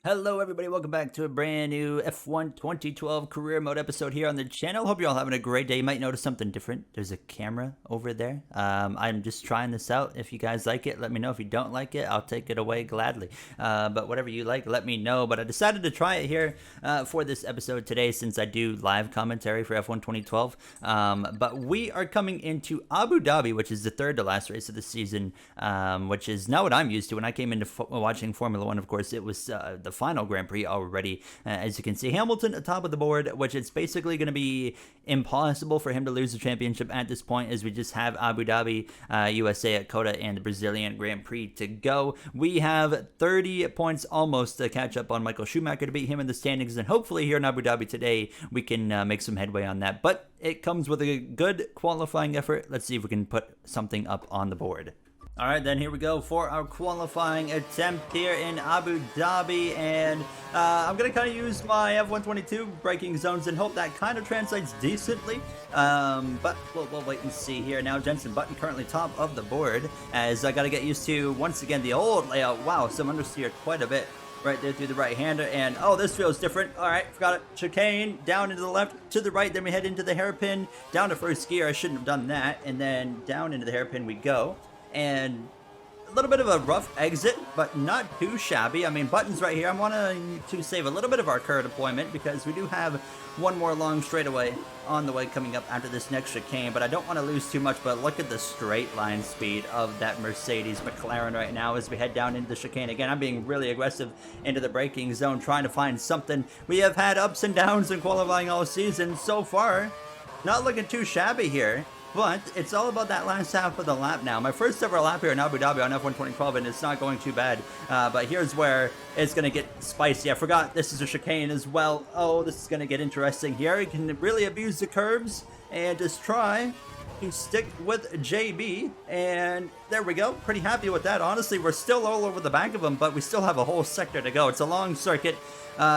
Hello everybody, welcome back to a brand new F1 2012 career mode episode here on the channel. Hope you're all having a great day. You might notice something different. There's a camera over there. I'm just trying this out. If you guys like it, let me know. If you don't like it, I'll take it away gladly. But whatever you like, let me know. But I decided to try it here for this episode today since I do live commentary for F1 2012. But we are coming into Abu Dhabi, which is the third to last race of the season, which is not what I'm used to. When I came into watching Formula One, of course, it was the final Grand Prix already. As you can see, Hamilton atop of the board, which it's basically going to be impossible for him to lose the championship at this point, as we just have Abu Dhabi, USA at COTA, and the Brazilian Grand Prix to go. We have 30 points almost to catch up on Michael Schumacher to beat him in the standings, and hopefully here in Abu Dhabi today we can make some headway on that. But it comes with a good qualifying effort. Let's see if we can put something up on the board. All right, then here we go for our qualifying attempt here in Abu Dhabi, and I'm going to kind of use my F122 braking zones and hope that kind of translates decently, but we'll wait and see here. Now, Jenson Button currently top of the board, as I got to get used to, once again, the old layout. Wow, some understeer quite a bit right there through the right-hander, and oh, this feels different. All right, forgot it. Chicane, down into the left, to the right, then we head into the hairpin, down to first gear. I shouldn't have done that, and then down into the hairpin we go. And a little bit of a rough exit, but not too shabby. I mean, Button's right here. I want to save a little bit of our curve deployment because we do have one more long straightaway on the way coming up after this next chicane, but I don't want to lose too much. But look at the straight line speed of that Mercedes McLaren right now as we head down into the chicane. Again, I'm being really aggressive into the braking zone, trying to find something. We have had ups and downs in qualifying all season. So far, not looking too shabby here. But it's all about that last half of the lap now. My first ever lap here in Abu Dhabi on F1 2012, and it's not going too bad. But here's where it's going to get spicy. I forgot this is a chicane as well. Oh, this is going to get interesting here. You can really abuse the curves and just try to stick with JB. And there we go. Pretty happy with that. Honestly, we're still all over the back of them, but we still have a whole sector to go. It's a long circuit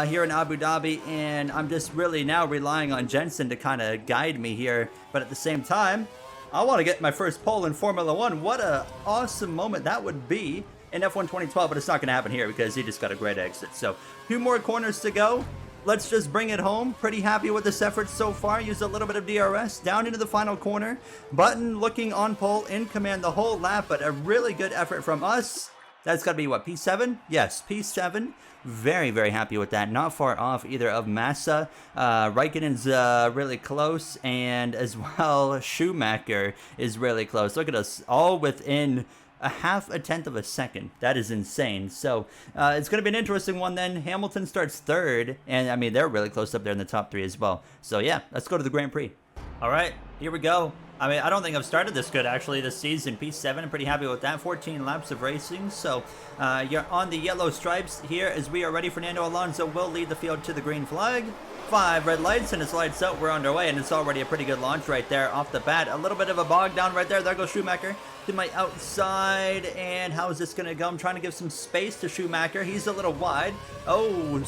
here in Abu Dhabi, and I'm just really now relying on Jenson to kind of guide me here. But at the same time, I want to get my first pole in Formula One. What a awesome moment that would be in F1 2012, but it's not going to happen here because he just got a great exit. So 2 more corners to go. Let's just bring it home. Pretty happy with this effort so far. Used a little bit of DRS down into the final corner. Button looking on pole, in command the whole lap, but a really good effort from us. That's got to be, what, P7? Yes, P7. Very, very happy with that. Not far off either of Massa. Raikkonen's really close, and as well, Schumacher is really close. Look at us, all within a half a tenth of a second. That is insane. So it's going to be an interesting one then. Hamilton starts third, and I mean, they're really close up there in the top 3 as well. So yeah, let's go to the Grand Prix. All right, here we go. I mean, I don't think I've started this good, actually, this season. P7, I'm pretty happy with that. 14 laps of racing. So you're on the yellow stripes here as we are ready. Fernando Alonso will lead the field to the green flag. 5 red lights, and it's lights out. We're underway, and it's already a pretty good launch right there off the bat. A little bit of a bog down right there. There goes Schumacher to my outside, and how is this going to go? I'm trying to give some space to Schumacher. He's a little wide. Oh,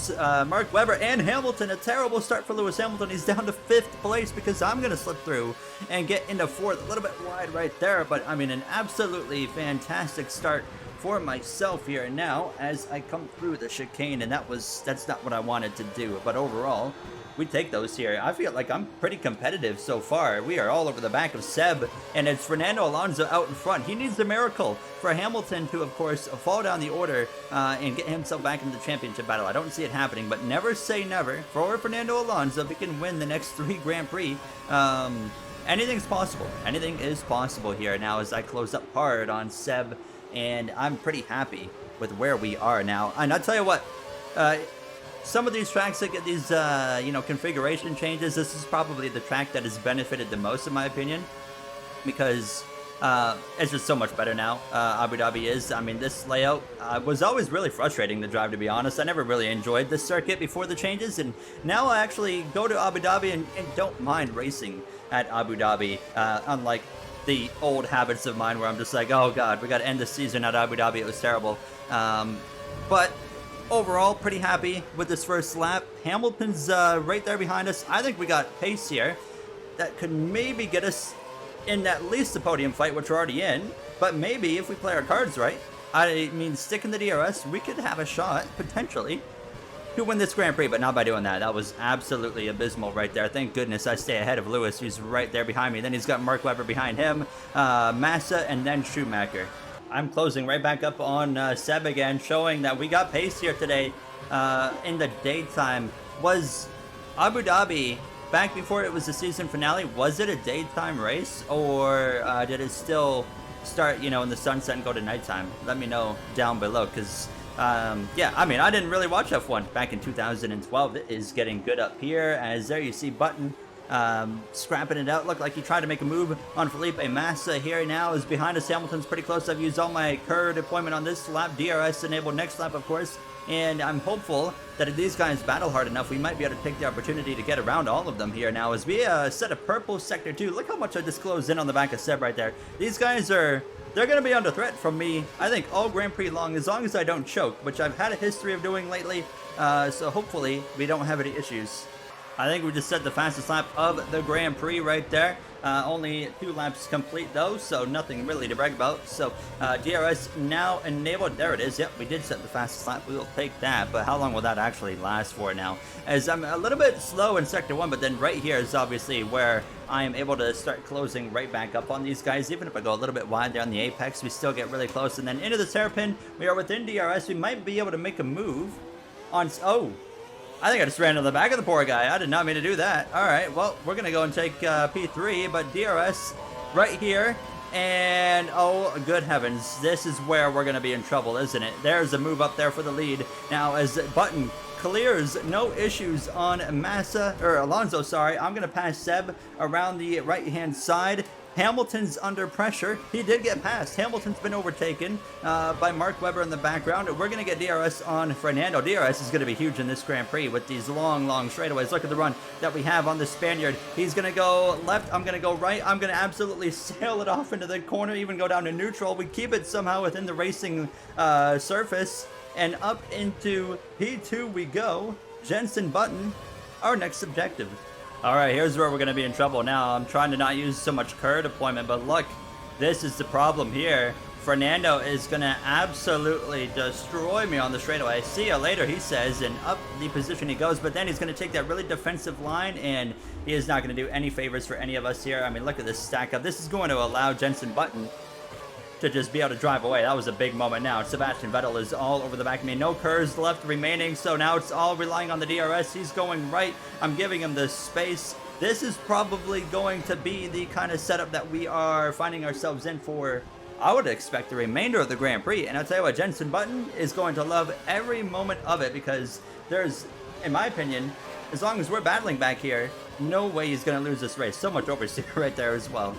Mark Webber and Hamilton. A terrible start for Lewis Hamilton. He's down to 5th place because I'm going to slip through and get into 4th. A little bit wide right there, but I mean, an absolutely fantastic start for myself here now as I come through the chicane, and that's not what I wanted to do, but overall we take those here. I feel like I'm pretty competitive so far. We are all over the back of Seb, and it's Fernando Alonso out in front. He needs a miracle for Hamilton to, of course, fall down the order and get himself back into the championship battle. I don't see it happening, but never say never. For Fernando Alonso, if he can win the next 3 Grand Prix, anything's possible. Anything is possible here now as I close up hard on Seb, and I'm pretty happy with where we are now. And I'll tell you what, some of these tracks that get these, configuration changes, this is probably the track that has benefited the most, in my opinion, because it's just so much better now. Abu Dhabi is. I mean, this layout was always really frustrating to drive, to be honest. I never really enjoyed this circuit before the changes, and now I actually go to Abu Dhabi and don't mind racing at Abu Dhabi, unlike the old habits of mine where I'm just like, oh god, we got to end the season at Abu Dhabi. It was terrible. But overall, pretty happy with this first lap. Hamilton's right there behind us. I think we got pace here that could maybe get us in at least the podium fight, which we're already in. But maybe if we play our cards right, I mean, stick in the DRS, we could have a shot, potentially, to win this Grand Prix, but not by doing that. That was absolutely abysmal right there. Thank goodness I stay ahead of Lewis, who's right there behind me. Then he's got Mark Webber behind him, Massa, and then Schumacher. I'm closing right back up on Seb again, showing that we got pace here today in the daytime. Was Abu Dhabi, back before it was the season finale, was it a daytime race, or did it still start, you know, in the sunset and go to nighttime? Let me know down below, because yeah, I mean, I didn't really watch F1 back in 2012. It is getting good up here, as there you see Button scrapping it out. Looked like he tried to make a move on Felipe Massa. Here now is behind us. Hamilton's pretty close. I've used all my Kerr deployment on this lap. DRS enabled next lap, of course, and I'm hopeful that if these guys battle hard enough, we might be able to take the opportunity to get around all of them here now as we set a purple sector 2. Look how much I just closed in on the back of Seb right there. These guys they're going to be under threat from me, I think, all Grand Prix long as I don't choke, which I've had a history of doing lately, so hopefully we don't have any issues. I think we just set the fastest lap of the Grand Prix right there. Only 2 laps complete though, so nothing really to brag about. So DRS now enabled. There it is. Yep, we did set the fastest lap. We will take that, but how long will that actually last for now? As I'm a little bit slow in Sector 1, but then right here is obviously where I am able to start closing right back up on these guys. Even if I go a little bit wide there on the apex, we still get really close. And then into this hairpin, we are within DRS. We might be able to make a move on... Oh! I think I just ran on the back of the poor guy. I did not mean to do that. All right, well, we're going to go and take P3, but DRS right here. And, oh, good heavens, this is where we're going to be in trouble, isn't it? There's a move up there for the lead. Now, as Button clears no issues on Alonso, sorry, I'm going to pass Seb around the right-hand side. Hamilton's under pressure. He did get past. Hamilton's been overtaken by Mark Webber in the background. We're going to get DRS on Fernando. DRS is going to be huge in this Grand Prix with these long straightaways. Look at the run that we have on the Spaniard. He's going to go left. I'm going to go right. I'm going to absolutely sail it off into the corner, even go down to neutral. We keep it somehow within the racing surface, and up into P2 we go. Jenson Button, our next objective. All right, here's where we're going to be in trouble now. I'm trying to not use so much Kerr deployment, but look, this is the problem here. Fernando is going to absolutely destroy me on the straightaway. See you later, he says, and up the position he goes, but then he's going to take that really defensive line, and he is not going to do any favors for any of us here. I mean, look at this stack up. This is going to allow Jenson Button to just be able to drive away. That was a big moment now. Sebastian Vettel is all over the back of me. No Kerrs left remaining, so now it's all relying on the DRS. He's going right. I'm giving him the space. This is probably going to be the kind of setup that we are finding ourselves in for, I would expect, the remainder of the Grand Prix. And I'll tell you what, Jenson Button is going to love every moment of it, because there's, in my opinion, as long as we're battling back here, no way he's going to lose this race. So much oversteer right there as well.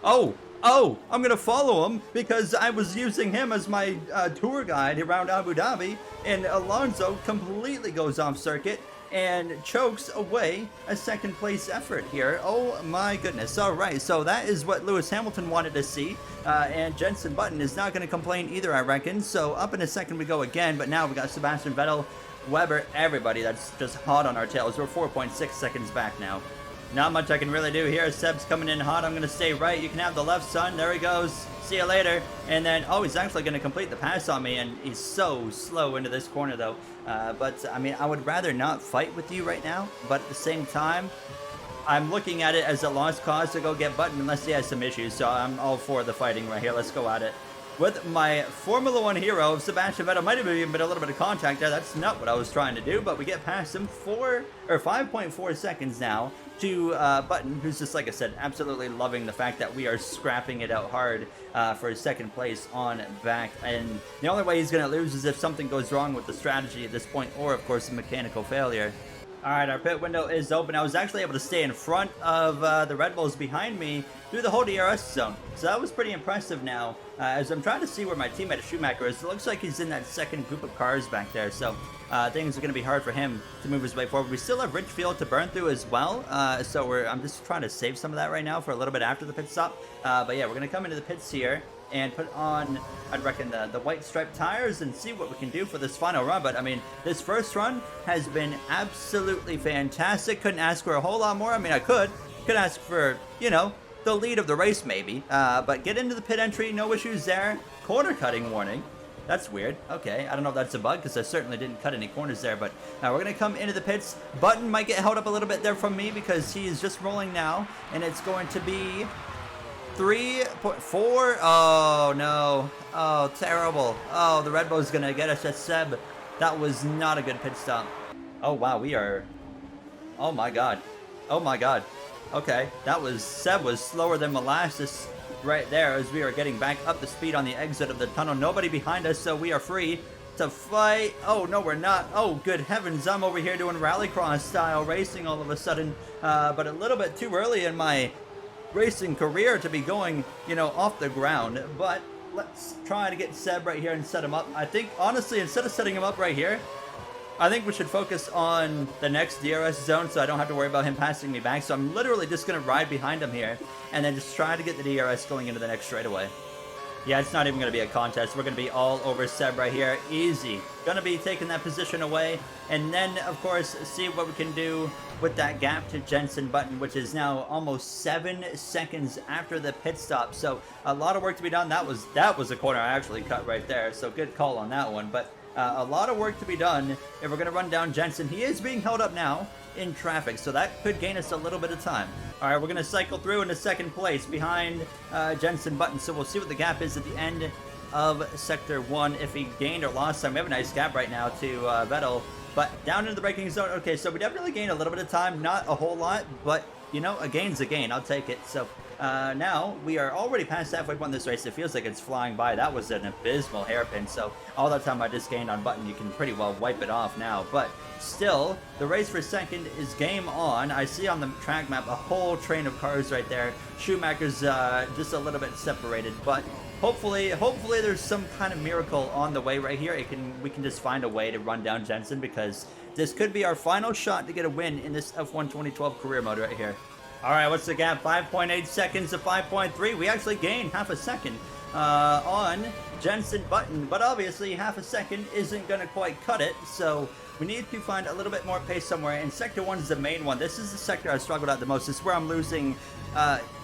Oh, I'm going to follow him because I was using him as my tour guide around Abu Dhabi, and Alonso completely goes off circuit and chokes away a second place effort here. Oh my goodness. All right, so that is what Lewis Hamilton wanted to see, and Jenson Button is not going to complain either, I reckon. So up in a second we go again, but now we got Sebastian Vettel, Webber, everybody that's just hot on our tails. We're 4.6 seconds back now. Not much I can really do here. Seb's coming in hot. I'm going to stay right. You can have the left, son. There he goes. See you later. And then, oh, he's actually going to complete the pass on me, and he's so slow into this corner, though. But, I mean, I would rather not fight with you right now, but at the same time, I'm looking at it as a lost cause to go get Button unless he has some issues, so I'm all for the fighting right here. Let's go at it. With my Formula 1 hero, Sebastian Vettel, might have even been a little bit of contact there. That's not what I was trying to do, but we get past him 5.4 seconds now to Button, who's just, like I said, absolutely loving the fact that we are scrapping it out hard for his second place on back. And the only way he's going to lose is if something goes wrong with the strategy at this point, or, of course, a mechanical failure. All right, our pit window is open. I was actually able to stay in front of the Red Bulls behind me through the whole DRS zone. So that was pretty impressive now. As I'm trying to see where my teammate Schumacher is, it looks like he's in that second group of cars back there. So things are going to be hard for him to move his way forward. We still have rich fuel to burn through as well. So I'm just trying to save some of that right now for a little bit after the pit stop. But yeah, we're going to come into the pits here and put on, I'd reckon, the white striped tires and see what we can do for this final run. But, I mean, this first run has been absolutely fantastic. Couldn't ask for a whole lot more. I mean, I could ask for, you know, the lead of the race maybe. But get into the pit entry, no issues there. Corner cutting warning. That's weird. Okay, I don't know if that's a bug because I certainly didn't cut any corners there, but we're going to come into the pits. Button might get held up a little bit there from me because he is just rolling now, and it's going to be 3.4. Oh, no. Oh, terrible. Oh, the Red Bull is going to get us at Seb. That was not a good pit stop. Oh, wow, we are... Oh, my God. Oh, my God. Okay, Seb was slower than molasses right there as we are getting back up the speed on the exit of the tunnel. Nobody behind us, so we are free to fight. Oh, no, we're not. Oh, good heavens. I'm over here doing rallycross style racing all of a sudden, but a little bit too early in my racing career to be going, you know, off the ground. But let's try to get Seb right here and set him up. I think, honestly, instead of setting him up right here, I think we should focus on the next DRS zone so I don't have to worry about him passing me back. So I'm literally just going to ride behind him here and then just try to get the DRS going into the next straightaway. Yeah, it's not even going to be a contest. We're going to be all over Seb right here. Easy. Going to be taking that position away. And then, of course, see what we can do with that gap to Jenson Button, which is now almost 7 seconds after the pit stop. So a lot of work to be done. That was a corner I actually cut right there. So good call on that one. But a lot of work to be done if we're going to run down Jenson. He is being held up now in traffic, so that could gain us a little bit of time. All right, we're going to cycle through into second place behind Jenson Button, so we'll see what the gap is at the end of Sector 1. If he gained or lost time, we have a nice gap right now to Vettel, but down into the braking zone. Okay, so we definitely gained a little bit of time, not a whole lot, but, you know, a gain's a gain. I'll take it. So now we are already past halfway point in this race. It feels like it's flying by. That was an abysmal hairpin, so all that time I just gained on Button, you can pretty well wipe it off now. But still, the race for second is game on. I see on the track map a whole train of cars right there. Schumacher's just a little bit separated, but hopefully there's some kind of miracle on the way right here. We can just find a way to run down Jenson, because this could be our final shot to get a win in this F1 2012 career mode right here. All right, what's the gap? 5.8 seconds to 5.3. We actually gained half a second on Jenson Button, but obviously half a second isn't going to quite cut it, so we need to find a little bit more pace somewhere, and Sector 1 is the main one. This is the sector I struggled at the most. This is where I'm losing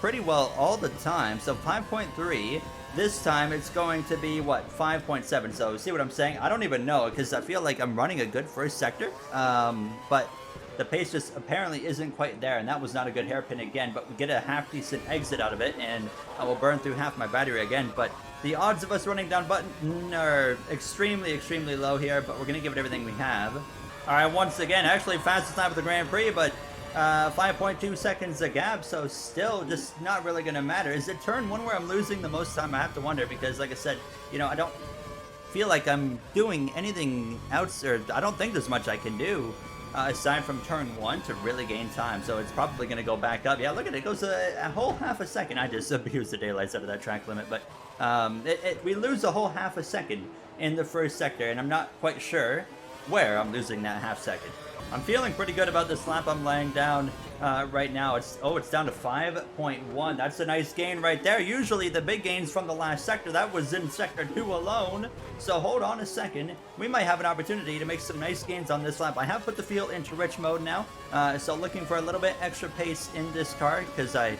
pretty well all the time, so 5.3. This time it's going to be, what, 5.7, so see what I'm saying? I don't even know, because I feel like I'm running a good first sector, but the pace just apparently isn't quite there, and that was not a good hairpin again, but we get a half-decent exit out of it, and I will burn through half my battery again. But the odds of us running down Button are extremely, extremely low here, but we're going to give it everything we have. All right, once again, actually fastest lap of the Grand Prix, but 5.2 seconds a gap, so still just not really going to matter. Is it turn 1 where I'm losing the most time? I have to wonder, because like I said, you know, I don't feel like I'm doing anything else, or I don't think there's much I can do aside from turn 1 to really gain time, so it's probably going to go back up. Yeah, look at it, it goes a whole half a second. I just abused the daylights out of that track limit, but we lose a whole half a second in the first sector, and I'm not quite sure where I'm losing that half second. I'm feeling pretty good about this lap I'm laying down right now. It's down to 5.1. That's a nice gain right there. Usually the big gains from the last sector, that was in Sector 2 alone. So hold on a second. We might have an opportunity to make some nice gains on this lap. I have put the field into rich mode now, so looking for a little bit extra pace in this car, because I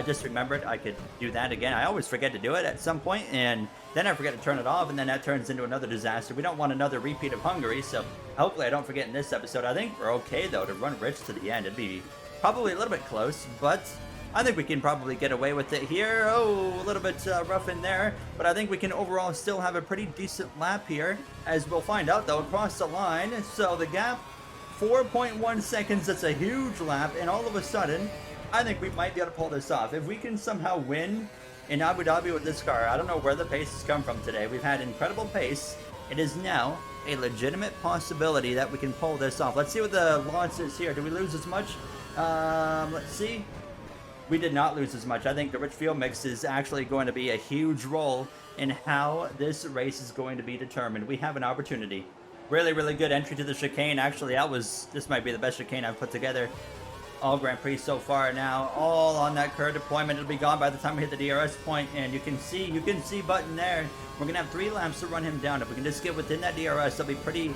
just remembered I could do that again. I always forget to do it at some point, and then I forget to turn it off, and then that turns into another disaster. We don't want another repeat of Hungary, so hopefully I don't forget in this episode. I think we're okay, though, to run rich to the end. It'd be probably a little bit close, but I think we can probably get away with it here. Oh, a little bit rough in there, but I think we can overall still have a pretty decent lap here, as we'll find out, though, across the line. So the gap, 4.1 seconds. That's a huge lap, and all of a sudden, I think we might be able to pull this off. If we can somehow win in Abu Dhabi with this car, I don't know where the pace has come from today. We've had incredible pace. It is now a legitimate possibility that we can pull this off. Let's see what the loss is here. Do we lose as much? Let's see. We did not lose as much. I think the rich fuel mix is actually going to be a huge role in how this race is going to be determined. We have an opportunity. Really, really good entry to the chicane. Actually, this might be the best chicane I've put together all Grand Prix so far now, all on that curve deployment. It'll be gone by the time we hit the DRS point, and you can see Button there. We're gonna have 3 laps to run him down. If we can just get within that DRS, I'll be pretty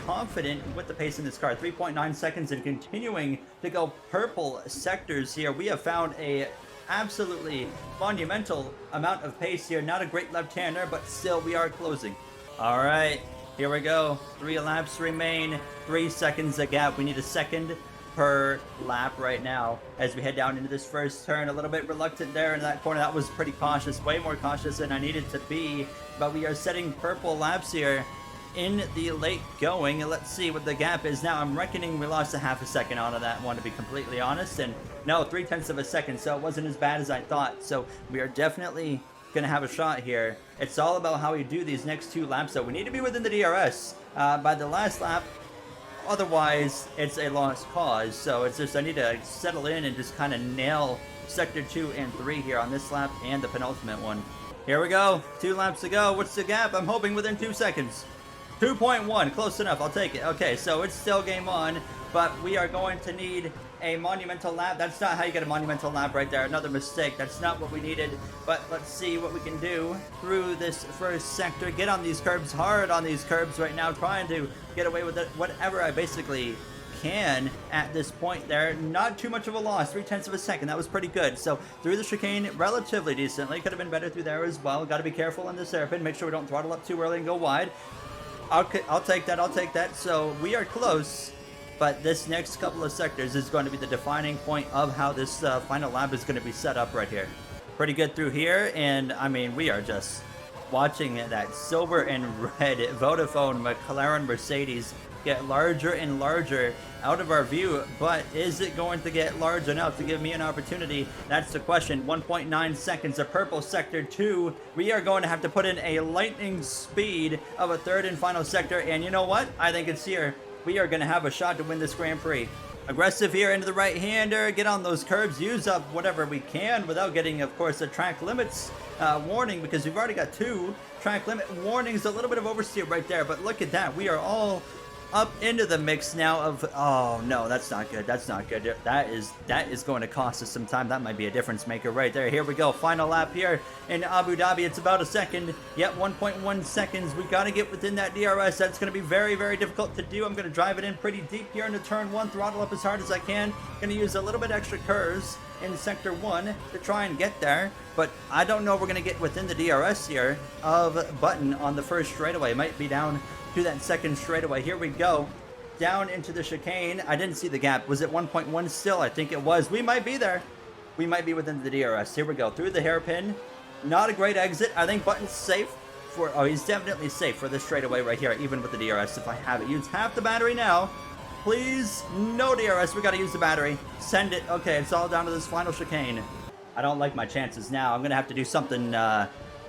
confident with the pace in this car. 3.9 seconds and continuing to go purple sectors here. We have found a absolutely monumental amount of pace here. Not a great left-hander, but still we are closing. All right, here we go. 3 laps remain, 3 seconds a gap. We need a second per lap right now as we head down into this first turn. A little bit reluctant there in that corner. That was pretty cautious, way more cautious than I needed to be. But we are setting purple laps here in the late going. Let's see what the gap is now. I'm reckoning we lost a half a second out of that one, to be completely honest. And no, 0.3 of a second, so it wasn't as bad as I thought. So we are definitely gonna have a shot here. It's all about how we do these next 2 laps, though. We need to be within the DRS by the last lap. Otherwise, it's a lost cause. So it's just, I need to settle in and just kind of nail sector 2 and 3 here on this lap and the penultimate one. Here we go, 2 laps to go. What's the gap? I'm hoping within 2 seconds. 2.1, close enough, I'll take it. Okay, so it's still game on, but we are going to need a monumental lap. That's not how you get a monumental lap right there. Another mistake. That's not what we needed, but let's see what we can do through this first sector. Get on these curbs, hard on these curbs right now, trying to get away with it, whatever I basically can at this point there. Not too much of a loss, 0.3 of a second. That was pretty good. So through the chicane relatively decently. Could have been better through there as well. Got to be careful in this hairpin. Make sure we don't throttle up too early and go wide. I'll take that. I'll take that. So we are close, but this next couple of sectors is going to be the defining point of how this final lap is going to be set up right here. Pretty good through here, and I mean, we are just watching that silver and red Vodafone McLaren Mercedes get larger and larger out of our view, but is it going to get large enough to give me an opportunity? That's the question. 1.9 seconds, a purple sector 2. We are going to have to put in a lightning speed of a third and final sector, and you know what? I think it's here. We are going to have a shot to win this Grand Prix. Aggressive here into the right-hander, get on those curbs, use up whatever we can without getting, of course, a track limits warning, because we've already got 2 track limit warnings. A little bit of oversteer right there, but look at that. We are all up into the mix now of, oh no, that's not good. That's not good. That is going to cost us some time. That might be a difference maker right there. Here we go. Final lap here in Abu Dhabi. It's about a second. Yep, 1.1 seconds. We got to get within that DRS. That's going to be very, very difficult to do. I'm going to drive it in pretty deep here into turn 1. Throttle up as hard as I can. Going to use a little bit extra curves in sector 1 to try and get there, but I don't know if we're going to get within the DRS here of Button on the first straightaway. It might be down to that second straightaway. Here we go, down into the chicane. I didn't see the gap. Was it 1.1 still? I think it was. We might be there. We might be within the DRS. Here we go, through the hairpin. Not a great exit. I think Button's safe for, oh, he's definitely safe for this straightaway right here, even with the DRS if I have it. Use half the battery now. Please, no DRS. We got to use the battery. Send it. Okay, it's all down to this final chicane. I don't like my chances now. I'm going to have to do something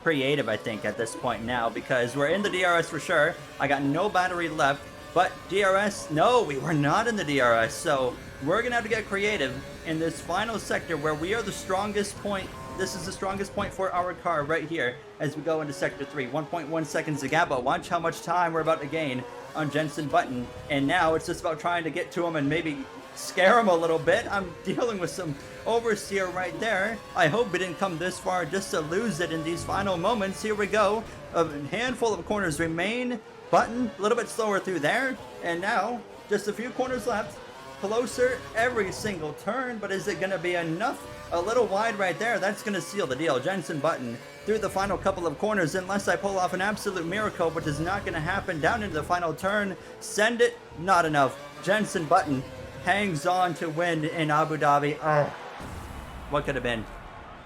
creative, I think, at this point now, because we're in the DRS for sure. I got no battery left, but DRS, no, we were not in the DRS. So we're going to have to get creative in this final sector where we are the strongest point. This is the strongest point for our car right here as we go into sector 3. 1.1 seconds to gap, but watch how much time we're about to gain on Jenson Button. And now it's just about trying to get to him and maybe scare him a little bit. I'm dealing with some oversteer right there. I hope we didn't come this far just to lose it in these final moments. Here we go. A handful of corners remain. Button a little bit slower through there. And now just a few corners left. Closer every single turn, but is it going to be enough? A little wide right there. That's going to seal the deal. Jenson Button through the final couple of corners, unless I pull off an absolute miracle, which is not going to happen. Down into the final turn. Send it. Not enough. Jenson Button hangs on to win in Abu Dhabi. Oh, what could have been?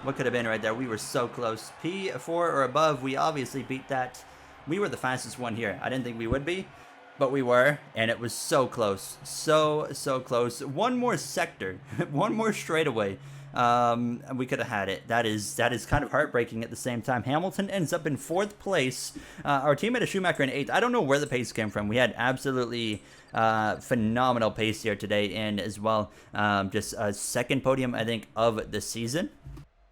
What could have been right there? We were so close. P4 or above, we obviously beat that. We were the fastest one here. I didn't think we would be, but we were, and it was so close. So close. One more sector, one more straightaway. We could have had it. That is kind of heartbreaking at the same time. Hamilton ends up in 4th place. Our teammate Schumacher in 8th. I don't know where the pace came from. We had absolutely phenomenal pace here today, and as well just a second podium, I think, of the season.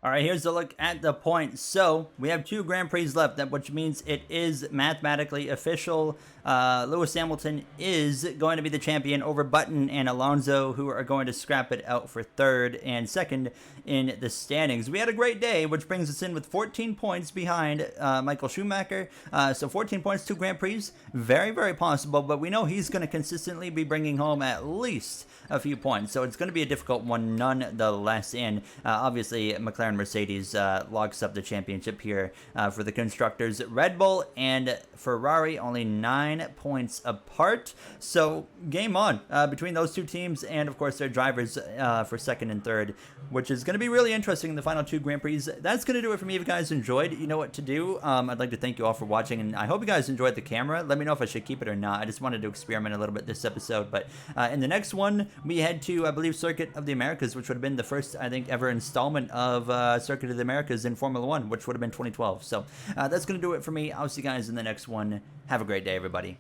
All right, here's a look at the points. So we have 2 Grand Prix left, which means it is mathematically official. Lewis Hamilton is going to be the champion over Button and Alonso, who are going to scrap it out for 3rd and 2nd in the standings. We had a great day, which brings us in with 14 points behind Michael Schumacher. So 14 points, 2 Grand Prix, very, very possible, but we know he's going to consistently be bringing home at least a few points. So it's going to be a difficult one nonetheless, and obviously McLaren McLaren Mercedes locks up the championship here for the constructors. Red Bull and Ferrari only 9 points apart. So game on between those two teams and, of course, their drivers for second and third, which is going to be really interesting in the final 2 Grand Prix. That's going to do it for me. If you guys enjoyed, you know what to do. I'd like to thank you all for watching, and I hope you guys enjoyed the camera. Let me know if I should keep it or not. I just wanted to experiment a little bit this episode, but in the next one, we head to, I believe, Circuit of the Americas, which would have been the first, I think, ever installment of Circuit of the Americas in Formula 1, which would have been 2012. So that's going to do it for me. I'll see you guys in the next one. Have a great day, everybody.